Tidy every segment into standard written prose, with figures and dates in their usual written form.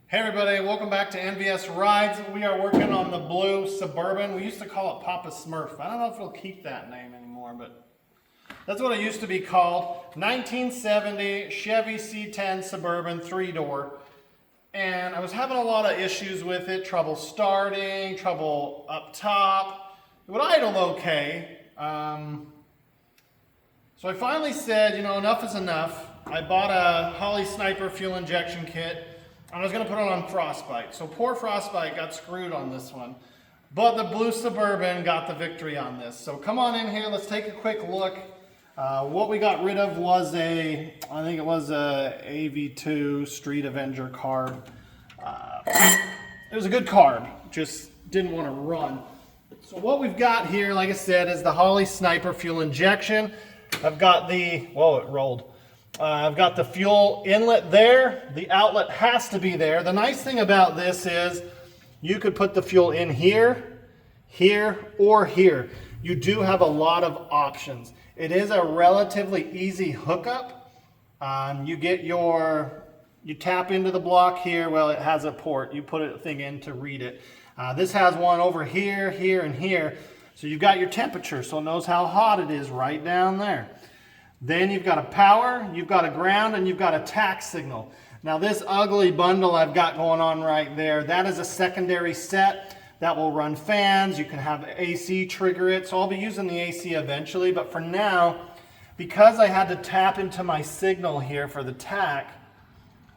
Hey everybody, welcome back to NVS Rides. We are working on the blue Suburban. We used to call it Papa Smurf. I don't know if it'll keep that name anymore, but that's what it used to be called. 1970 Chevy C10 Suburban 3-door. And I was having a lot of issues with it, trouble starting, trouble up top. It would idle okay. So I finally said, enough is enough. I bought a Holley Sniper fuel injection kit. I was going to put it on Frostbite. So poor Frostbite got screwed on this one. But the blue Suburban got the victory on this. So come on in here. Let's take a quick look. What we got rid of was I think it was a AV2 Street Avenger carb. It was a good carb. Just didn't want to run. So what we've got here, like I said, is the Holley Sniper fuel injection. I've got the, whoa, it rolled. I've got the fuel inlet there. The outlet has to be there. The nice thing about this is you could put the fuel in here, here, or here. You do have a lot of options. It is a relatively easy hookup. You tap into the block here. Well, it has a port. You put a thing in to read it. This has one over here, here, and here. So you've got your temperature, so it knows how hot it is right down there. Then you've got a power, you've got a ground, and you've got a tack signal. Now this ugly bundle I've got going on right there, that is a secondary set that will run fans. You can have AC trigger it, so I'll be using the AC eventually, but for now, because I had to tap into my signal here for the tack,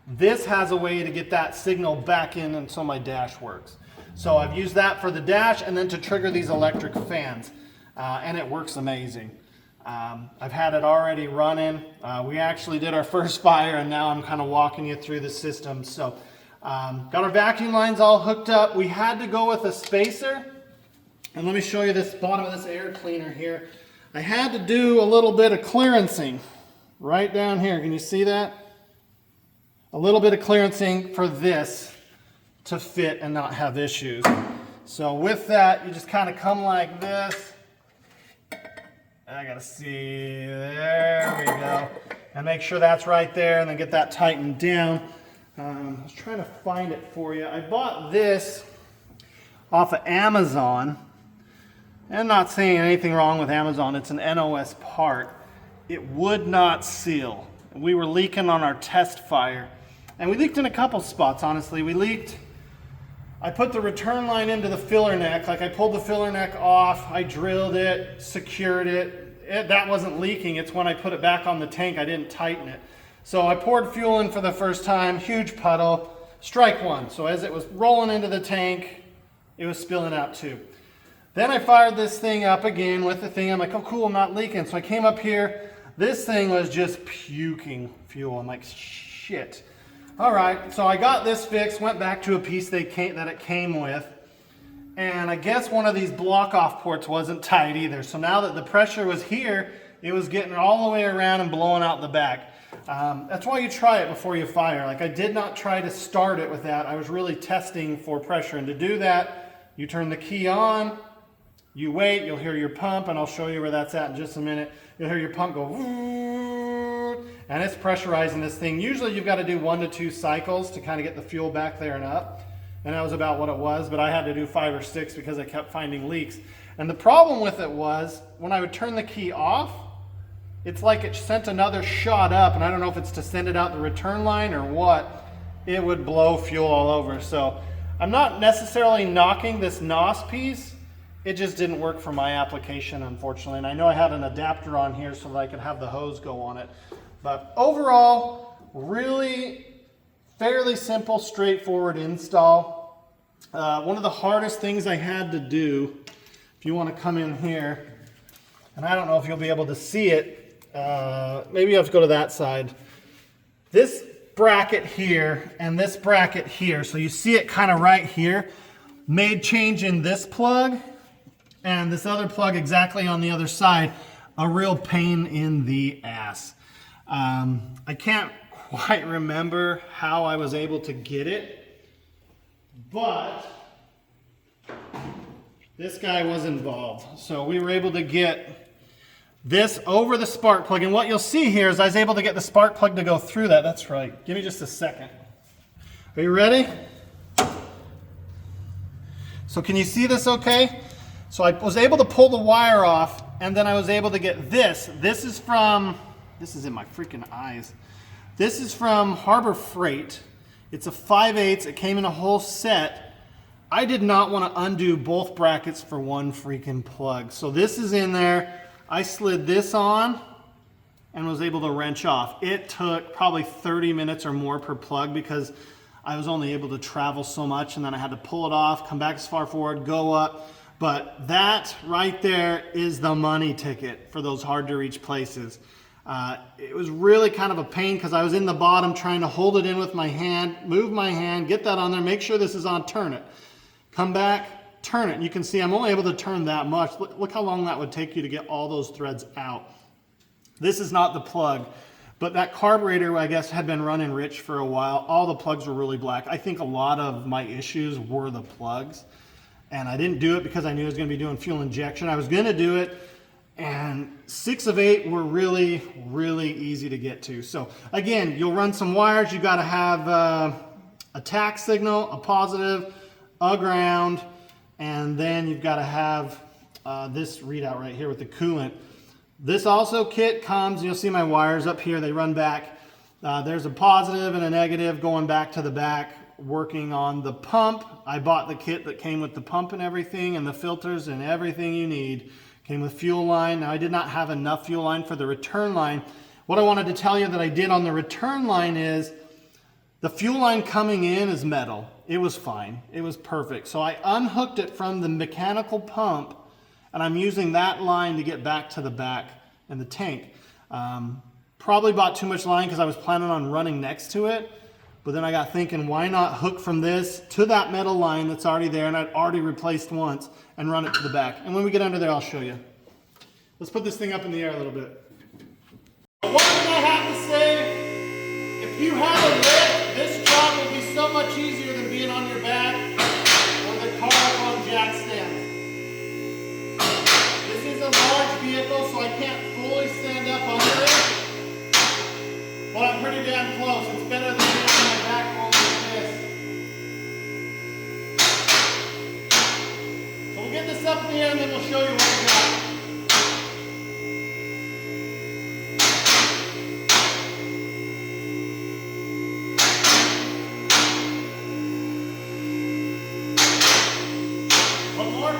this has a way to get that signal back in and so my dash works. So I've used that for the dash and then to trigger these electric fans, and it works amazing. I've had it already running. We actually did our first fire and now I'm kind of walking you through the system. So got our vacuum lines all hooked up. We had to go with a spacer. And let me show you this bottom of this air cleaner here. I had to do a little bit of clearancing right down here. Can you see that? A little bit of clearancing for this to fit and not have issues. So with that, you just kind of come like this. I gotta see, there we go. And make sure that's right there and then get that tightened down. I was trying to find it for you. I bought this off of Amazon. And not saying anything wrong with Amazon, it's an NOS part. It would not seal. We were leaking on our test fire. And we leaked in a couple spots, honestly. I put the return line into the filler neck, like I pulled the filler neck off, I drilled it, secured it. That wasn't leaking, it's when I put it back on the tank, I didn't tighten it. So I poured fuel in for the first time, huge puddle, strike one. So as it was rolling into the tank, it was spilling out too. Then I fired this thing up again with the thing, I'm like, oh cool, I'm not leaking. So I came up here, this thing was just puking fuel. I'm like, shit. All right, so I got this fixed, went back to a piece that it came with, and I guess one of these block-off ports wasn't tight either. So now that the pressure was here, it was getting all the way around and blowing out the back. That's why you try it before you fire. Like I did not try to start it with that. I was really testing for pressure, and to do that, you turn the key on, you wait, you'll hear your pump, and I'll show you where that's at in just a minute. You'll hear your pump go, and it's pressurizing this thing. Usually you've got to do 1 to 2 cycles to kind of get the fuel back there and up. And that was about what it was, but I had to do 5 or 6 because I kept finding leaks. And the problem with it was, when I would turn the key off, it's like it sent another shot up, and I don't know if it's to send it out the return line or what, it would blow fuel all over. So I'm not necessarily knocking this NOS piece, it just didn't work for my application, unfortunately. And I know I had an adapter on here so that I could have the hose go on it. But overall, really fairly simple, straightforward install. One of the hardest things I had to do, if you want to come in here, and I don't know if you'll be able to see it, maybe you have to go to that side. This bracket here and this bracket here, so you see it kind of right here, made change in this plug and this other plug exactly on the other side, a real pain in the ass. I can't quite remember how I was able to get it, but this guy was involved. So we were able to get this over the spark plug, and what you'll see here is I was able to get the spark plug to go through that. That's right. Give me just a second. Are you ready? So can you see this okay? So I was able to pull the wire off, and then I was able to get this. This is in my freaking eyes. This is from Harbor Freight. It's a 5/8. It came in a whole set. I did not want to undo both brackets for one freaking plug. So this is in there. I slid this on and was able to wrench off. It took probably 30 minutes or more per plug because I was only able to travel so much, and then I had to pull it off, come back as far forward, go up. But that right there is the money ticket for those hard to reach places. It was really kind of a pain because I was in the bottom trying to hold it in with my hand, move my hand, get that on there, make sure this is on, turn it. Come back, turn it. And you can see I'm only able to turn that much. Look how long that would take you to get all those threads out. This is not the plug. But that carburetor, I guess, had been running rich for a while. All the plugs were really black. I think a lot of my issues were the plugs. And I didn't do it because I knew I was going to be doing fuel injection. I was going to do it, and 6 of 8 were really, really easy to get to. So again, you'll run some wires. You got to have a tack signal, a positive, a ground, and then you've got to have this readout right here with the coolant. This also kit comes, you'll see my wires up here, they run back. There's a positive and a negative going back to the back, working on the pump. I bought the kit that came with the pump and everything, and the filters and everything you need. Came with fuel line. Now I did not have enough fuel line for the return line. What I wanted to tell you that I did on the return line is the fuel line coming in is metal. It was fine, it was perfect. So I unhooked it from the mechanical pump, and I'm using that line to get back to the back in the tank. Probably bought too much line because I was planning on running next to it, but then I got thinking, why not hook from this to that metal line that's already there, and I'd already replaced once, and run it to the back. And when we get under there, I'll show you. Let's put this thing up in the air a little bit. One thing I have to say, if you have a lift, this job will be so much easier than being on your back or the car up on jack stands. This is a large vehicle, so I can't fully stand up under it, but I'm pretty damn close. It's better than being on my back going like this. So we'll get this up in the air and then we'll show you what we got. One more.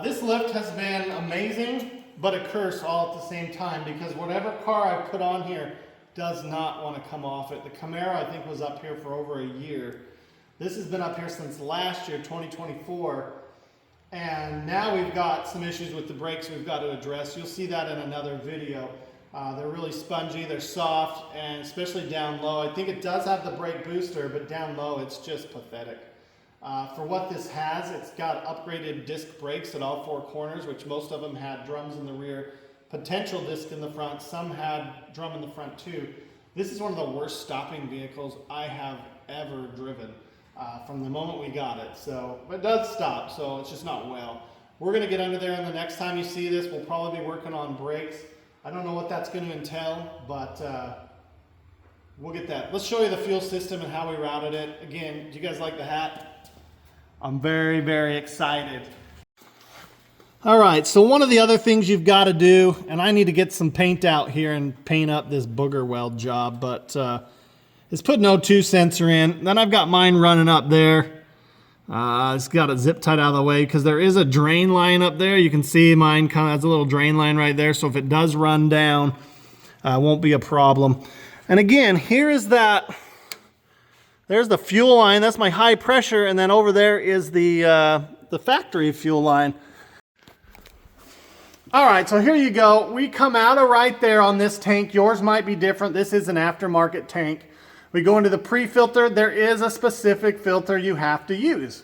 This lift has been amazing, but a curse all at the same time, because whatever car I put on here does not want to come off it. The Camaro, I think, was up here for over a year. This has been up here since last year, 2024, and now we've got some issues with the brakes we've got to address. You'll see that in another video. They're really spongy, they're soft, and especially down low. I think it does have the brake booster, but down low it's just pathetic. For what this has, it's got upgraded disc brakes at all 4 corners, which most of them had drums in the rear, potential disc in the front, some had drum in the front too. This is one of the worst stopping vehicles I have ever driven from the moment we got it. So, but it does stop, so it's just not well. We're going to get under there, and the next time you see this, we'll probably be working on brakes. I don't know what that's going to entail, but we'll get that. Let's show you the fuel system and how we routed it. Again, do you guys like the hat? I'm very, very excited. All right, so one of the other things you've got to do, and I need to get some paint out here and paint up this booger weld job, but is put an O2 sensor in. Then I've got mine running up there. It's got it zip tied out of the way because there is a drain line up there. You can see mine kind of has a little drain line right there, so if it does run down, won't be a problem. And again, here is that. There's the fuel line. That's my high pressure, and then over there is the factory fuel line. All right, so here you go. We come out of right there on this tank. Yours might be different. This is an aftermarket tank. We go into the pre-filter. There is a specific filter you have to use.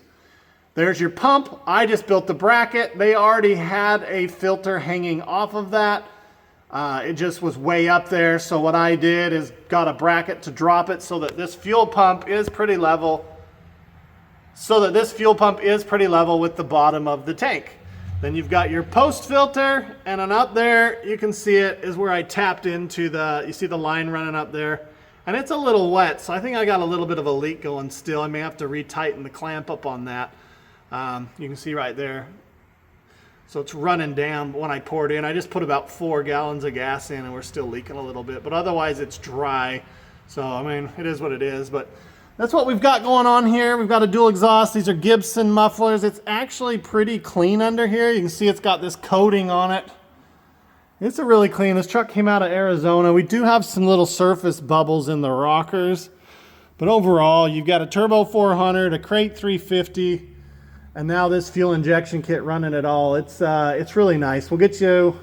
There's your pump. I just built the bracket. They already had a filter hanging off of that. It just was way up there, so what I did is got a bracket to drop it so that this fuel pump is pretty level. so that this fuel pump is pretty level with the bottom of the tank. Then you've got your post filter, and then up there, you can see it is where I tapped into the, you see the line running up there, and it's a little wet, so I think I got a little bit of a leak going still. I may have to retighten the clamp up on that. You can see right there. So it's running down when I poured in. I just put about 4 gallons of gas in and we're still leaking a little bit, but otherwise it's dry. So, I mean, it is what it is, but that's what we've got going on here. We've got a dual exhaust. These are Gibson mufflers. It's actually pretty clean under here. You can see it's got this coating on it. It's a really clean. This truck came out of Arizona. We do have some little surface bubbles in the rockers, but overall, you've got a turbo 400, a crate 350, and now this fuel injection kit running it all. It's really nice. We'll get you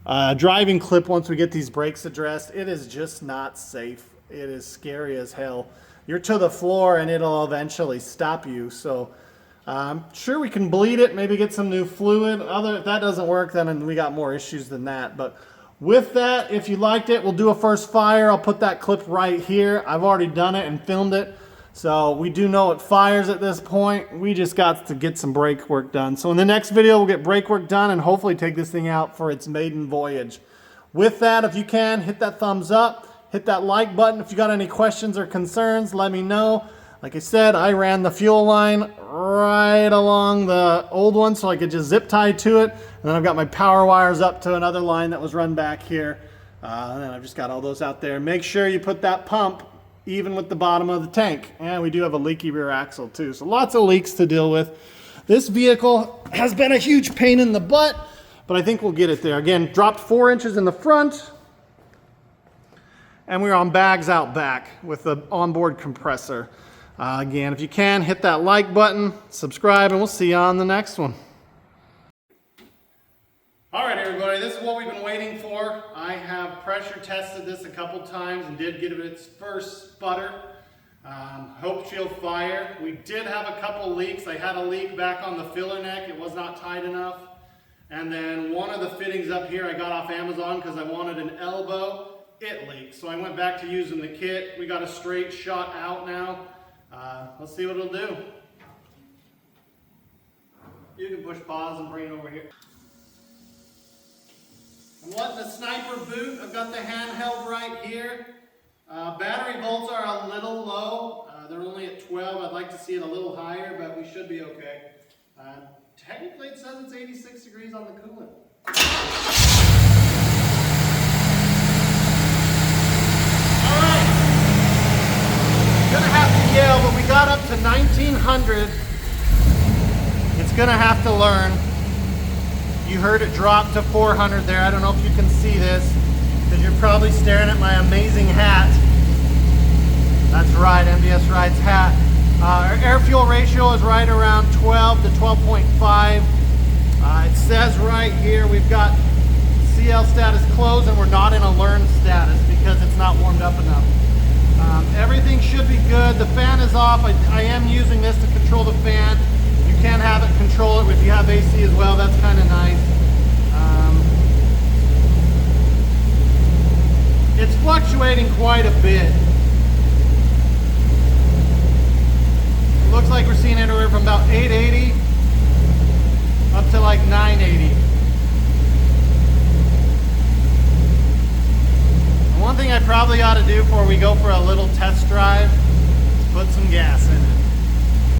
a driving clip once we get these brakes addressed. It is just not safe. It is scary as hell. You're to the floor and it'll eventually stop you. So I'm sure we can bleed it, maybe get some new fluid. If that doesn't work, then we got more issues than that. But with that, if you liked it, we'll do a first fire. I'll put that clip right here. I've already done it and filmed it. So we do know it fires at this point. We just got to get some brake work done. So in the next video, we'll get brake work done and hopefully take this thing out for its maiden voyage. With that, if you can, hit that thumbs up, hit that like button. If you got any questions or concerns, let me know. Like I said, I ran the fuel line right along the old one so I could just zip tie to it. And then I've got my power wires up to another line that was run back here. And then I've just got all those out there. Make sure you put that pump even with the bottom of the tank. And we do have a leaky rear axle too. So lots of leaks to deal with. This vehicle has been a huge pain in the butt, but I think we'll get it there. Again, dropped 4 inches in the front. And we're on bags out back with the onboard compressor. Again, if you can, hit that like button, subscribe, and we'll see you on the next one. All right, everybody, this is what we've been waiting for. I have pressure tested this a couple times and did get it its first sputter. Hope she'll fire. We did have a couple leaks. I had a leak back on the filler neck. It was not tight enough. And then one of the fittings up here I got off Amazon because I wanted an elbow. It leaked. So I went back to using the kit. We got a straight shot out now. Let's see what it'll do. You can push pause and bring it over here. I'm letting the sniper boot. I've got the handheld right here. Battery volts are a little low. They're only at 12. I'd like to see it a little higher, but we should be okay. Technically it says it's 86 degrees on the coolant. Alright. Gonna have to yell, but we got up to 1900. It's gonna have to learn. You heard it drop to 400 there. I don't know if you can see this, because you're probably staring at my amazing hat. That's right, MBS Rides hat. Our air-fuel ratio is right around 12 to 12.5. It says right here we've got CL status closed and we're not in a learn status because it's not warmed up enough. Everything should be good. The fan is off. I am using this to control the fan. You can have it control it if you have AC as well. That's kind of nice. It's fluctuating quite a bit. It looks like we're seeing anywhere from about 880 up to like 980. And one thing I probably ought to do before we go for a little test drive is put some gas in it.